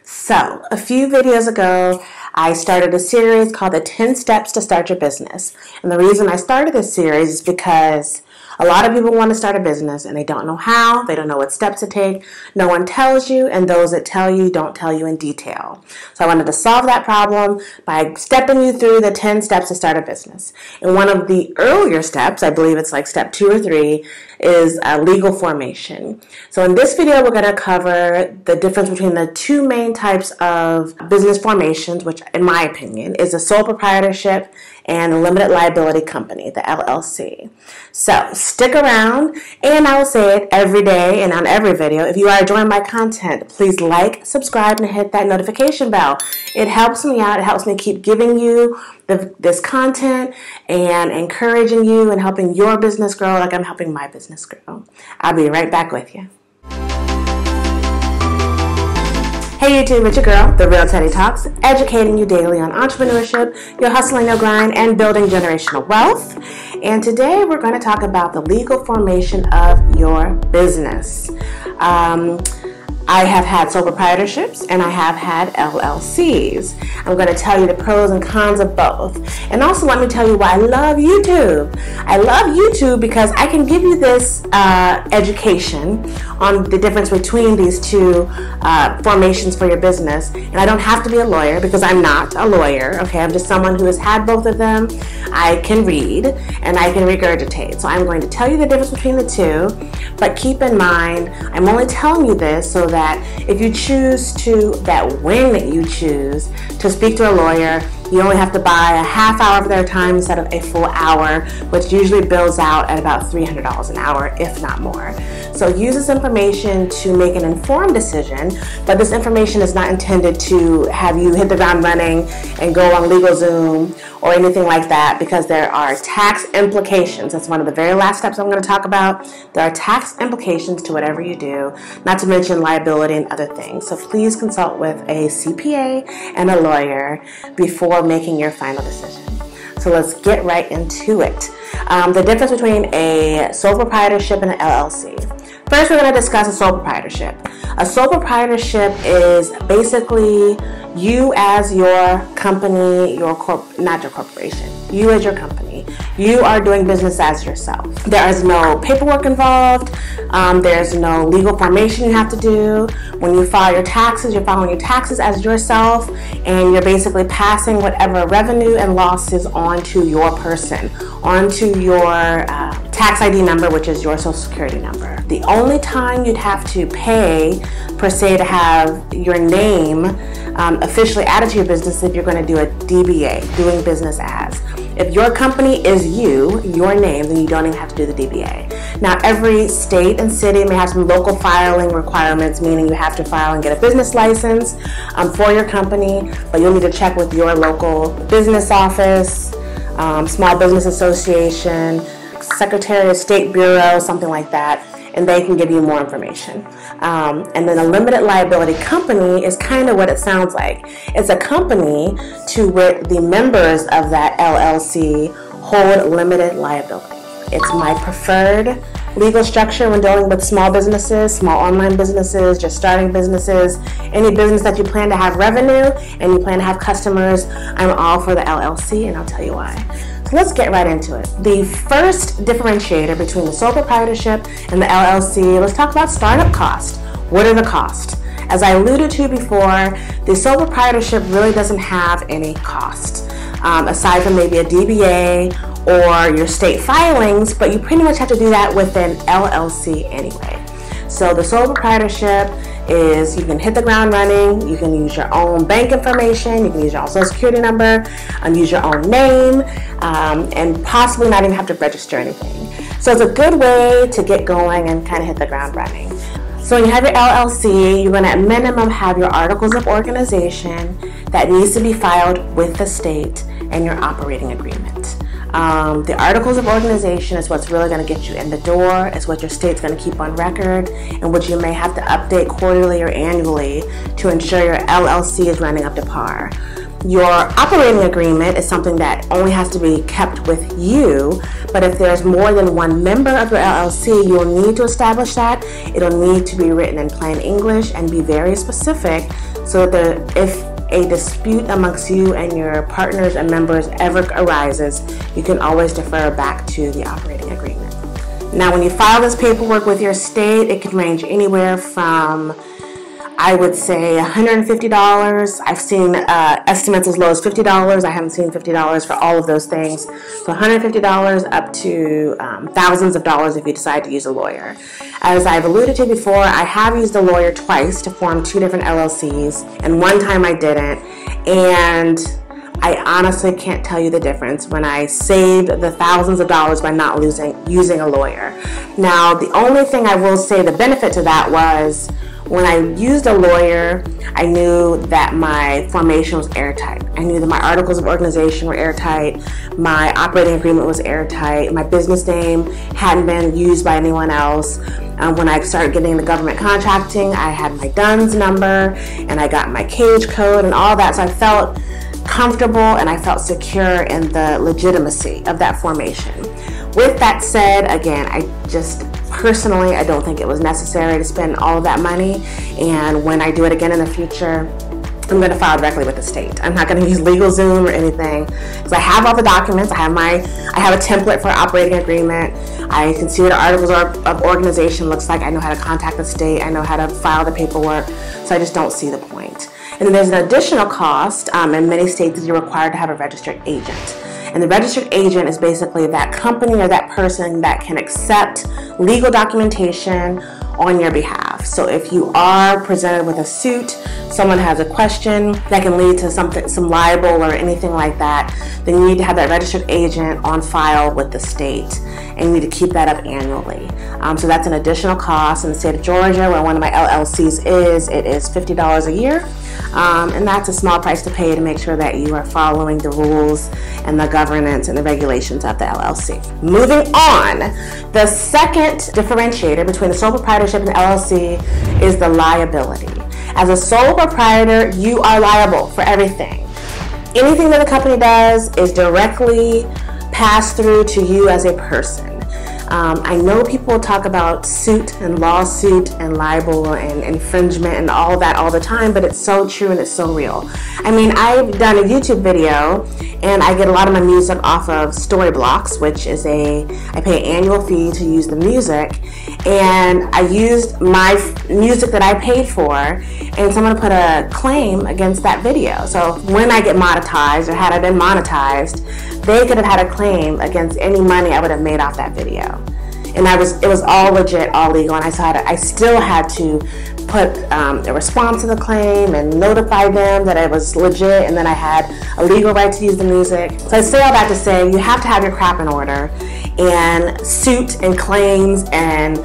So, a few videos ago, I started a series called the 10 Steps to Start Your Business. And the reason I started this series is because a lot of people want to start a business and they don't know how, they don't know what steps to take. No one tells you, and those that tell you don't tell you in detail. So I wanted to solve that problem by stepping you through the 10 steps to start a business. And one of the earlier steps, I believe it's like step 2 or 3, is legal formation. So in this video, we're going to cover the difference between the two main types of business formations, which in my opinion is a sole proprietorship and a limited liability company, the LLC. So stick around, and I will say it every day and on every video. If you are enjoying my content, please like, subscribe, and hit that notification bell. It helps me out. It helps me keep giving you this content and encouraging you and helping your business grow like I'm helping my business grow. I'll be right back with you. Hey YouTube, it's your girl, The Real Teddy Talks, educating you daily on entrepreneurship, your hustling, your grind, and building generational wealth. And today we're going to talk about the legal formation of your business. I have had sole proprietorships and I have had LLCs. I'm going to tell you the pros and cons of both. And also let me tell you why I love YouTube. I love YouTube because I can give you this education on the difference between these two formations for your business. And I don't have to be a lawyer because I'm not a lawyer. Okay, I'm just someone who has had both of them. I can read and I can regurgitate. So I'm going to tell you the difference between the two. But keep in mind, I'm only telling you this so that if you choose to, when you choose to speak to a lawyer, you only have to buy a half hour of their time instead of a full hour, which usually bills out at about $300 an hour, if not more. So use this information to make an informed decision, but this information is not intended to have you hit the ground running and go on LegalZoom or anything like that, because there are tax implications. That's one of the very last steps I'm going to talk about. There are tax implications to whatever you do, not to mention liability and other things. So please consult with a CPA and a lawyer before making your final decision. So let's get right into it. The difference between a sole proprietorship and an LLC. First, we're going to discuss a sole proprietorship. A sole proprietorship is basically you as your company, not your corporation, you as your company. You are doing business as yourself. There is no paperwork involved. There's no legal formation you have to do. When you file your taxes, you're filing your taxes as yourself, and you're basically passing whatever revenue and losses onto your person, onto your tax ID number, which is your social security number. The only time you'd have to pay, per se, to have your name officially added to your business if you're going to do a DBA, doing business as. If your company is your name, then you don't even have to do the DBA. Now, every state and city may have some local filing requirements, meaning you have to file and get a business license for your company, but you'll need to check with your local business office, small business association, Secretary of State Bureau, something like that, and they can give you more information. And then a limited liability company is kind of what it sounds like. It's a company to where the members of that LLC hold limited liability. It's my preferred legal structure when dealing with small businesses, small online businesses, just starting businesses, any business that you plan to have revenue and you plan to have customers. I'm all for the LLC, and I'll tell you why. So let's get right into it. The first differentiator between the sole proprietorship and the LLC, let's talk about startup cost. What are the costs? As I alluded to before, the sole proprietorship really doesn't have any cost, aside from maybe a DBA or your state filings, but you pretty much have to do that with an LLC anyway. So the sole proprietorship is you can hit the ground running, you can use your own bank information, you can use your own social security number, use your own name, and possibly not even have to register anything. So it's a good way to get going and kind of hit the ground running. So when you have your LLC, you're going to at minimum have your articles of organization that needs to be filed with the state and your operating agreement. The articles of organization is what's really going to get you in the door. It's what your state's going to keep on record and which you may have to update quarterly or annually to ensure your LLC is running up to par. Your operating agreement is something that only has to be kept with you, but if there's more than one member of your LLC, you'll need to establish that. It'll need to be written in plain English and be very specific so that if a dispute amongst you and your partners and members ever arises, you can always defer back to the operating agreement. Now, when you file this paperwork with your state, it can range anywhere from, I would say, $150. I've seen estimates as low as $50. I haven't seen $50 for all of those things. So $150 up to thousands of dollars if you decide to use a lawyer. As I've alluded to before, I have used a lawyer twice to form 2 different LLCs, and one time I didn't. And I honestly can't tell you the difference when I saved the thousands of dollars by not using a lawyer. Now, the only thing I will say the benefit to that was when I used a lawyer, I knew that my formation was airtight. I knew that my articles of organization were airtight, my operating agreement was airtight, my business name hadn't been used by anyone else. When I started getting into government contracting, I had my DUNS number and I got my cage code and all that, so I felt comfortable and I felt secure in the legitimacy of that formation. With that said, again, I don't think it was necessary to spend all of that money, and when I do it again in the future, I'm going to file directly with the state. I'm not going to use LegalZoom or anything, because I have all the documents. I have a template for operating agreement. I can see what articles of organization looks like. I know how to contact the state. I know how to file the paperwork, so I just don't see the point. And then there's an additional cost. In many states, you're required to have a registered agent. And the registered agent is basically that company or that person that can accept legal documentation on your behalf. So if you are presented with a suit, someone has a question that can lead to some libel or anything like that, then you need to have that registered agent on file with the state, and you need to keep that up annually. So that's an additional cost. In the state of Georgia, where one of my LLCs is, it is $50 a year. And that's a small price to pay to make sure that you are following the rules and the governance and the regulations of the LLC. Moving on, the second differentiator between the sole proprietorship and the LLC is the liability. As a sole proprietor, you are liable for everything. Anything that the company does is directly passed through to you as a person. I know people talk about suit and lawsuit and libel and infringement and all that all the time, but it's so true and it's so real. I mean, I've done a YouTube video and I get a lot of my music off of Storyblocks, which is I pay an annual fee to use the music, and I used my music that I paid for, and someone put a claim against that video. So when I get monetized, or had I been monetized, they could have had a claim against any money I would have made off that video. And it was all legit, all legal, and I still had to put a response to the claim and notify them that it was legit, and then I had a legal right to use the music. So I say all that to say you have to have your crap in order, and suit and claims and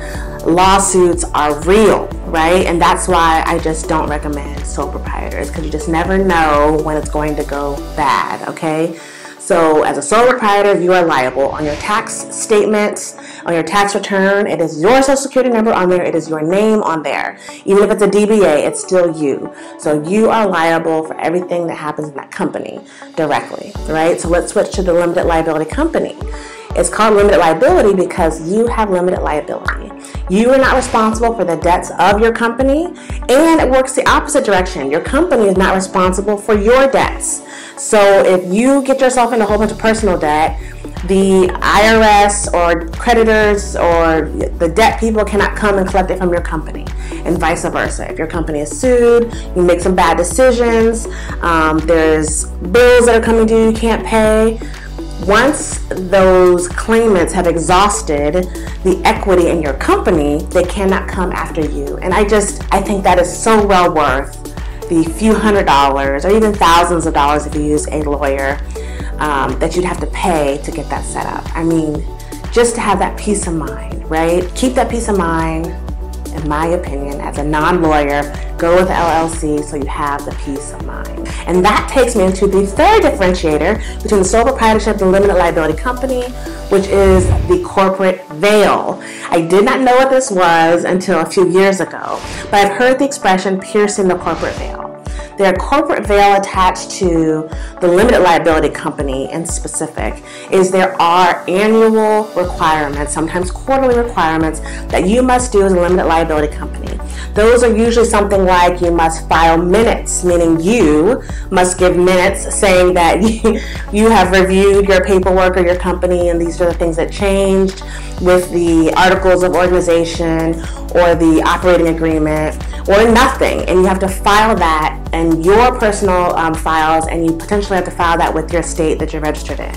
lawsuits are real, right? And that's why I just don't recommend sole proprietors, because you just never know when it's going to go bad, okay? So as a sole proprietor, you are liable. On your tax statements, on your tax return, it is your social security number on there, it is your name on there. Even if it's a DBA, it's still you. So you are liable for everything that happens in that company directly, right? So let's switch to the limited liability company. It's called limited liability because you have limited liability. You are not responsible for the debts of your company, and it works the opposite direction. Your company is not responsible for your debts. So if you get yourself in a whole bunch of personal debt, the IRS or creditors or the debt people cannot come and collect it from your company, and vice versa. If your company is sued, you make some bad decisions, there's bills that are coming due you can't pay. Once those claimants have exhausted the equity in your company, they cannot come after you. And I think that is so well worth the few $100s or even thousands of dollars if you use a lawyer that you'd have to pay to get that set up. I mean, just to have that peace of mind, right? Keep that peace of mind, in my opinion, as a non-lawyer. Go with the LLC so you have the peace of mind. And that takes me into the third differentiator between the sole proprietorship and the limited liability company, which is the corporate veil. I did not know what this was until a few years ago, but I've heard the expression piercing the corporate veil. their corporate veil attached to the limited liability company in specific is there are annual requirements, sometimes quarterly requirements, that you must do as a limited liability company. Those are usually something like you must file minutes, meaning you must give minutes saying that you have reviewed your paperwork or your company and these are the things that changed with the articles of organization or the operating agreement or nothing, and you have to file that in your personal files, and you potentially have to file that with your state that you're registered in.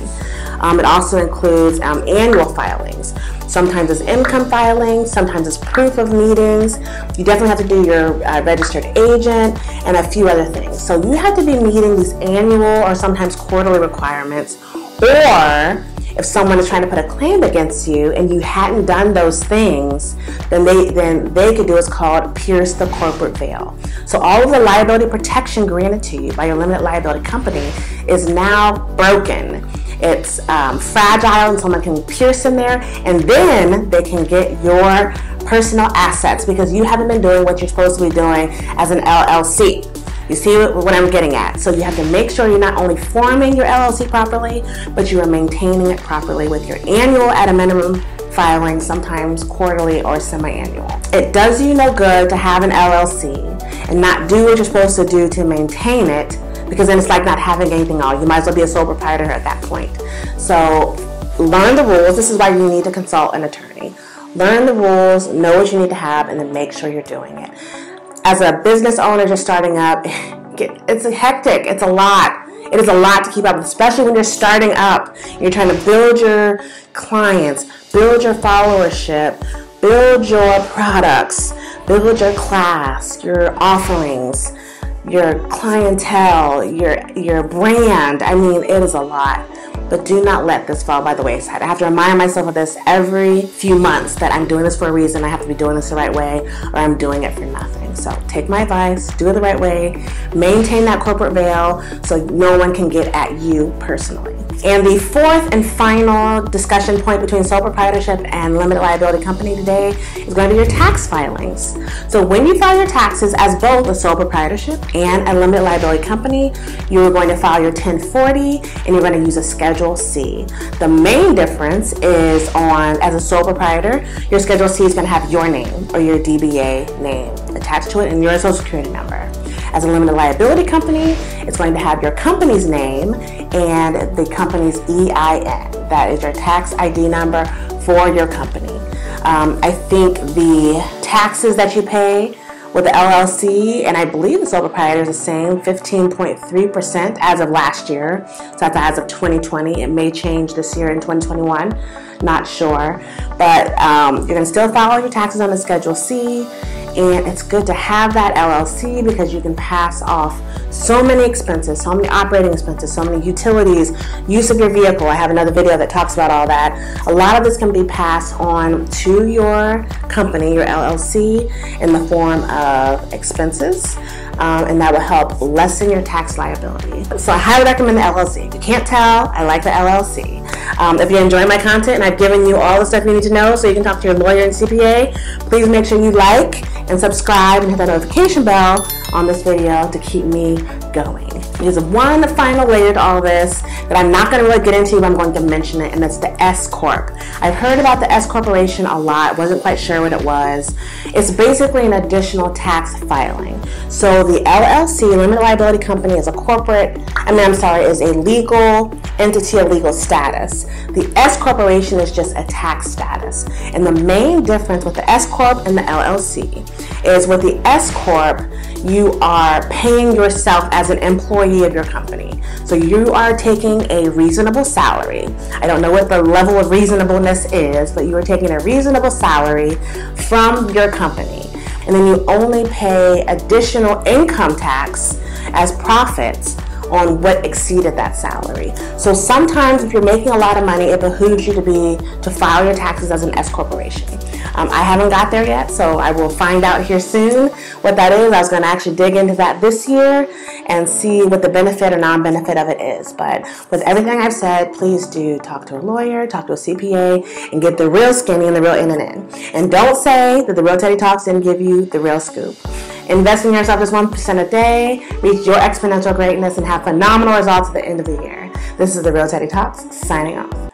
It also includes annual filings. Sometimes it's income filings, sometimes it's proof of meetings. You definitely have to do your registered agent and a few other things. So you have to be meeting these annual or sometimes quarterly requirements, or if someone is trying to put a claim against you and you hadn't done those things, then they could do what's called pierce the corporate veil. So all of the liability protection granted to you by your limited liability company is now broken. It's fragile, and someone can pierce in there, and then they can get your personal assets because you haven't been doing what you're supposed to be doing as an LLC. You see what I'm getting at? So you have to make sure you're not only forming your LLC properly, but you are maintaining it properly with your annual at a minimum filing, sometimes quarterly or semi-annual. It does you no good to have an LLC and not do what you're supposed to do to maintain it, because then it's like not having anything on. You might as well be a sole proprietor at that point. So learn the rules. This is why you need to consult an attorney. Learn the rules, know what you need to have, and then make sure you're doing it. As a business owner just starting up, it's hectic. It's a lot. It is a lot to keep up, especially when you're starting up. You're trying to build your clients, build your followership, build your products, build your class, your offerings, your clientele, your brand. I mean, it is a lot. But do not let this fall by the wayside. I have to remind myself of this every few months, that I'm doing this for a reason. I have to be doing this the right way, or I'm doing it for nothing. So take my advice, do it the right way, maintain that corporate veil so no one can get at you personally. And the fourth and final discussion point between sole proprietorship and limited liability company today is going to be your tax filings. So when you file your taxes as both a sole proprietorship and a limited liability company, you're going to file your 1040 and you're going to use a Schedule C. The main difference is as a sole proprietor, your Schedule C is going to have your name or your DBA name attached to it and your social security number. As a limited liability company, it's going to have your company's name and the company's EIN. That is your tax ID number for your company. I think the taxes that you pay with the LLC, and I believe the sole proprietor is the same, 15.3% as of last year. So that's as of 2020. It may change this year in 2021. Not sure. But you're going to still file your taxes on the Schedule C. And it's good to have that LLC because you can pass off so many expenses, so many operating expenses, so many utilities, use of your vehicle. I have another video that talks about all that. A lot of this can be passed on to your company, your LLC, in the form of expenses, and that will help lessen your tax liability. So I highly recommend the LLC. If you can't tell, I like the LLC. If you're enjoying my content and I've given you all the stuff you need to know so you can talk to your lawyer and CPA, please make sure you like and subscribe and hit that notification bell on this video to keep me going. There's one final layer to all this that I'm not going to really get into, but I'm going to mention it, and that's the S Corp. I've heard about the S Corporation a lot, wasn't quite sure what it was. It's basically an additional tax filing. So the LLC, limited liability company, is a is a legal entity of legal status. The S Corporation is just a tax status. And the main difference with the S Corp and the LLC is with the S Corp, you are paying yourself as an employee of your company. So you are taking a reasonable salary. I don't know what the level of reasonableness is, but you are taking a reasonable salary from your company. And then you only pay additional income tax as profits on what exceeded that salary. So sometimes if you're making a lot of money, it behooves you to file your taxes as an S corporation. I haven't got there yet, so I will find out here soon what that is. I was going to actually dig into that this year and see what the benefit or non-benefit of it is. But with everything I've said, please do talk to a lawyer, talk to a CPA, and get the real skinny and the real in and in. And don't say that the Real Teddy Talks didn't give you the real scoop. Invest in yourself just 1% a day, reach your exponential greatness, and have phenomenal results at the end of the year. This is The Real Teddy Talks, signing off.